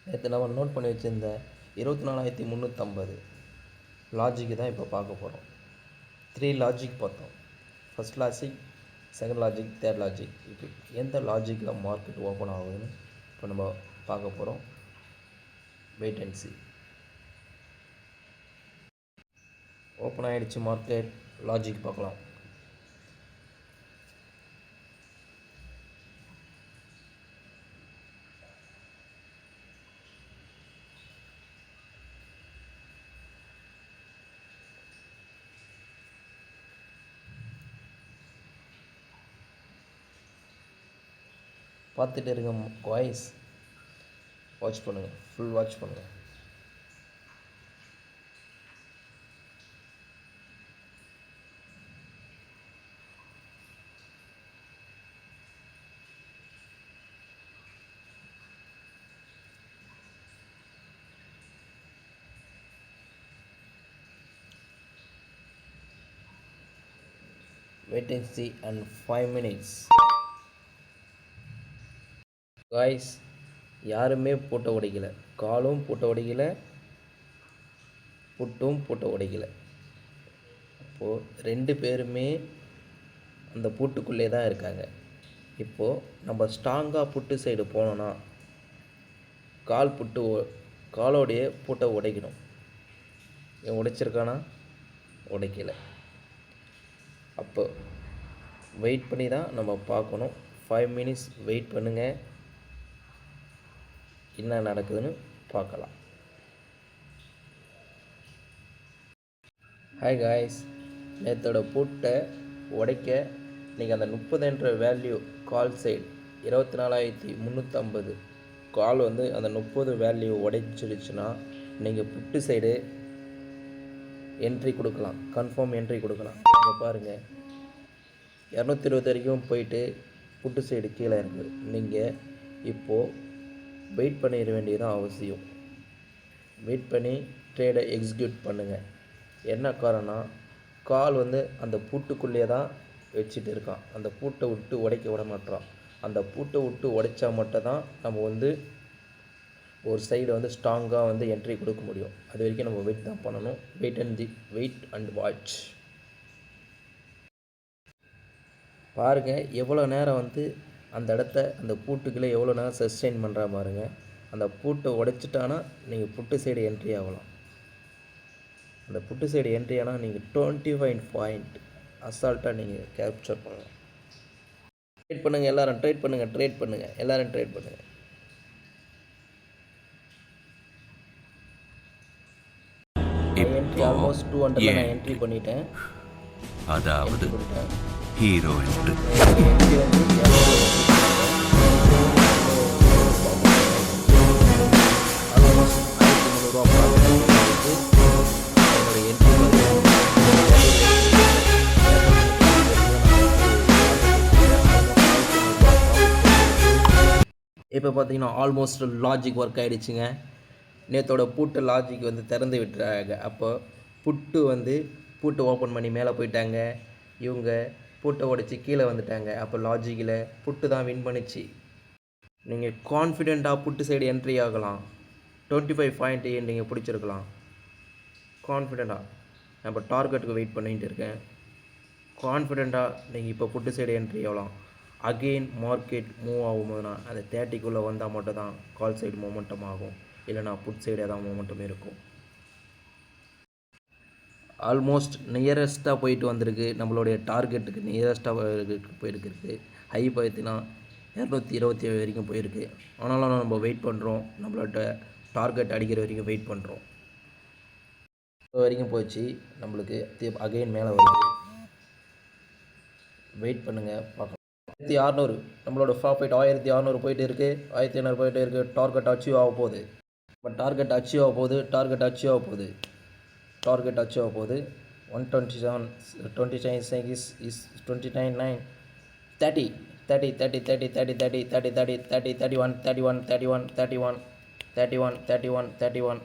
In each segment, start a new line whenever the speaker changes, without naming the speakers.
நேற்று நம்ம நோட் பண்ணி வச்சுருந்த 24,350 லாஜிக்கு தான் இப்போ பார்க்க போகிறோம். 3 லாஜிக் பார்த்தோம். First logic, second logic, third logic. இப்போ எந்த லாஜிக்கில் மார்க்கெட் ஓப்பன் ஆகுதுன்னு இப்போ நம்ம பார்க்க போகிறோம். Wait and C. ஓப்பன் ஆகிடுச்சு மார்க்கெட். லாஜிக் பார்க்கலாம். பார்த்துட்டு இருங்க வாய்ஸ். வாட்ச் பண்ணுங்கள், ஃபுல் வாட்ச் பண்ணுங்கள். Wait and see and 5 minutes. Guys, யாருமே பூட்டை உடைக்கலை. காலும் பூட்டை உடைக்கலை, புட்டும் பூட்டை உடைக்கலை. இப்போது 2 பேருமே அந்த பூட்டுக்குள்ளே தான் இருக்காங்க. இப்போது நம்ம ஸ்ட்ராங்காக புட்டு சைடு போனோன்னா காலோடைய பூட்டை உடைக்கணும். இவன் உடைச்சிருக்கானா? உடைக்கலை. அப்போ வெயிட் பண்ணி தான் நம்ம பார்க்கணும். 5 மினிட்ஸ் வெயிட் பண்ணுங்கள், என்ன நடக்குதுன்னு பார்க்கலாம். ஹாய் காய்ஸ், நேற்றோட பூட்டை உடைக்க நீங்கள் அந்த 30 என்ற வேல்யூ கால் சைடு 24,350 கால் அந்த 30 வேல்யூ உடைச்சிடுச்சுன்னா நீங்கள் புட்டு சைடு என்ட்ரி கொடுக்கலாம், கன்ஃபார்ம் என்ட்ரி கொடுக்கலாம். இங்கே பாருங்கள், 220 வரைக்கும் போயிட்டு புட்டு சைடு கீழே இருக்குது. நீங்கள் இப்போது வெயிட் பண்ணிட வேண்டியதான் அவசியம். வெயிட் பண்ணி ட்ரேடை எக்ஸிக்யூட் பண்ணுங்கள். என்ன காரணம்? கால் அந்த பூட்டுக்குள்ளேயே தான் வச்சுட்டு இருக்கான். அந்த பூட்டை விட்டு உடைக்க விட மாட்டான். அந்த பூட்டை விட்டு உடைச்சா மட்டும் தான் நம்ம ஒரு சைடு ஸ்ட்ராங்காக என்ட்ரி கொடுக்க முடியும். அது வரைக்கும் நம்ம வெயிட் தான் பண்ணணும். Wait and watch. பாருங்கள், எவ்வளோ நேரம் அந்த இடத்த அந்த பூட்டுக்குள்ளே எவ்வளோ நேரம் சஸ்டெயின் பண்ணுறா பாருங்கள். அந்த பூட்டை உடைச்சிட்டானா நீங்கள் புட்டு சைடு என்ட்ரி ஆகலாம். அந்த புட்டு சைடு என்ட்ரி ஆனால் நீங்கள் 25 பாயிண்ட் அசால்ட்டாக நீங்கள் கேப்சர் பண்ணலாம். ட்ரேட் பண்ணுங்கள், எல்லோரும் ட்ரேட் பண்ணுங்கள், எல்லோரும் ட்ரேட் பண்ணுங்கள். என்ட்ரி ஆல்மோஸ்ட் 200 நான் என்ட்ரி பண்ணிட்டேன்.
அதாவது ஹீரோ என்ட்ரி.
இப்போ பார்த்தீங்கன்னா ஆல்மோஸ்ட் லாஜிக் ஒர்க் ஆகிடுச்சுங்க. நேற்றோட பூட்டு லாஜிக் திறந்து விட்டுறாங்க. அப்போ பூட்டு ஓப்பன் பண்ணி மேலே போயிட்டாங்க. இவங்க பூட்டை உடைச்சி கீழே வந்துட்டாங்க. அப்போ லாஜிக்கில் புட்டு தான் வின் பண்ணிச்சு. நீங்கள் கான்ஃபிடெண்ட்டாக புட்டு சைடு என்ட்ரி ஆகலாம். 25 பாயிண்ட் நீங்கள் பிடிச்சிருக்கலாம். கான்ஃபிடெண்ட்டாக நான் இப்போ டார்கெட்டுக்கு வெயிட் பண்ணிகிட்டு இருக்கேன். கான்ஃபிடெண்ட்டாக நீங்கள் இப்போ புட்டு சைடு என்ட்ரி ஆகலாம். அகெயின் மார்க்கெட் மூவ் ஆகும்போதுனா அந்த 30க்குள்ளே வந்தால் மட்டும் தான் கால் சைடு மொமெண்டம் ஆகும். இல்லைனா புட் சைடு ஏதாவது மொமெண்டம் இருக்கும். ஆல்மோஸ்ட் நியரஸ்ட்டாக போயிட்டு வந்திருக்கு. நம்மளுடைய டார்கெட்டுக்கு நியரஸ்ட்டாக போயிருக்குது. ஹை பார்த்தீங்கன்னா 227 வரைக்கும் போயிருக்கு. ஆனாலும் நம்ம வெயிட் பண்ணுறோம். நம்மளோட டார்கெட் அடிக்கிற வரைக்கும் வெயிட் பண்ணுறோம். இப்போ வரைக்கும் போச்சு. நம்மளுக்கு அகெயின் மேலே வருது. வெயிட் பண்ணுங்கள், பார்க்கலாம். 1600 நம்மளோட ப்ராஃபிட் 1600 போயிட்டு இருக்குது. 1500 போயிட்டு இருக்குது. டார்கெட் அச்சீவ் ஆக போகுது. டார்கெட் அச்சீவ் ஆக போகுது. 127 29 is 29 30 30 30 30 30 30 30 30 30 31 31 31 31 31 31 31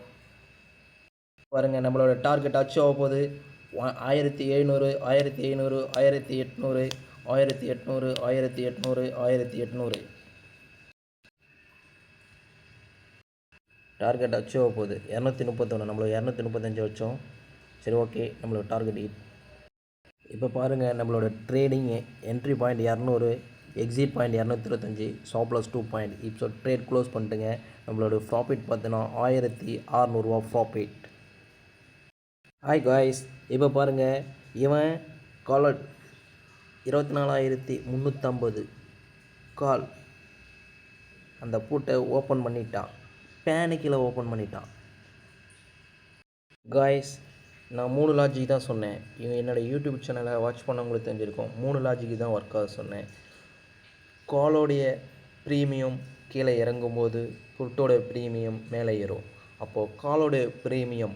பாருங்கள், நம்மளோட டார்கெட் அச்சீவ் ஆக போகுது. 1700 1500 1800 1800 1800 1800 டார்கெட் அச்சீவ் ஆக போகுது. 231 நம்மளுக்கு 235 வச்சோம். சரி ஓகே, நம்மளோட டார்கெட் ஹிட். இப்போ பாருங்கள், நம்மளோட trading entry point 200, exit point 225, stop loss 2 point. இப்போ ட்ரேட் க்ளோஸ் பண்ணிட்டுங்க. நம்மளோட ப்ராஃபிட் பார்த்தீங்கன்னா 1600 ப்ராஃபிட். ஹாய் காய்ஸ், இப்போ பாருங்கள், இவன் காலர் 24,350 கால் அந்த பூட்டை ஓப்பன் பண்ணிட்டான். பேனிக்கில் ஓப்பன் பண்ணிட்டான். காய்ஸ், நான் 3 லாஜிக் தான் சொன்னேன். என்னோடய யூடியூப் சேனலை வாட்ச் பண்ணவங்களுக்கு தெரிஞ்சிருக்கும். 3 லாஜிக்கு தான் ஒர்க் ஆக சொன்னேன். காலோடைய ப்ரீமியம் கீழே இறங்கும்போது புட்டோட ப்ரீமியம் மேலே ஏறும். அப்போது காலோடைய ப்ரீமியம்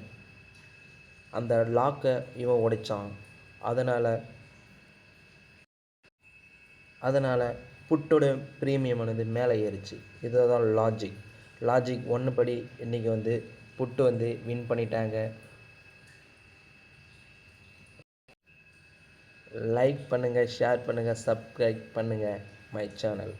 அந்த லாக்கை இவன் உடைச்சான். அதனால் புட்டோட ப்ரீமியம் மேலே ஏறிச்சு. இதுதான் லாஜிக் 1 படி இன்றைக்கி புட்டு வின் பண்ணிட்டாங்க. லைக் பண்ணுங்கள், ஷேர் பண்ணுங்கள், சப்ஸ்கிரைப் பண்ணுங்கள் மை சேனல்.